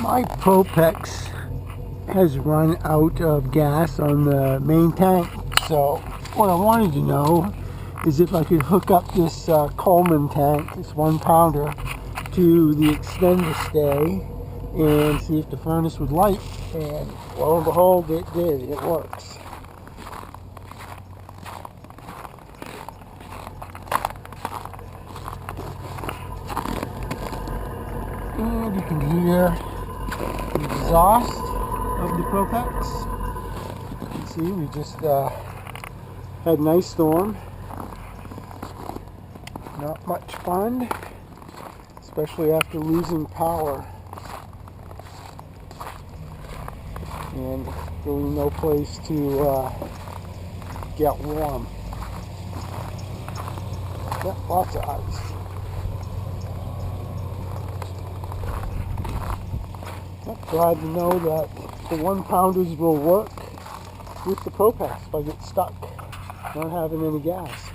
My Propex has run out of gas on the main tank, so what I wanted to know is if I could hook up this Coleman tank, this 1 pounder, to the extender stay and see if the furnace would light, and lo and behold, it did. It works. And you can hear the exhaust of the Propex. You can see we just had an ice storm. Not much fun, especially after losing power and really no place to get warm. Got lots of ice. I'm glad to know that the 1 pounders will work with the Propex if I get stuck not having any gas.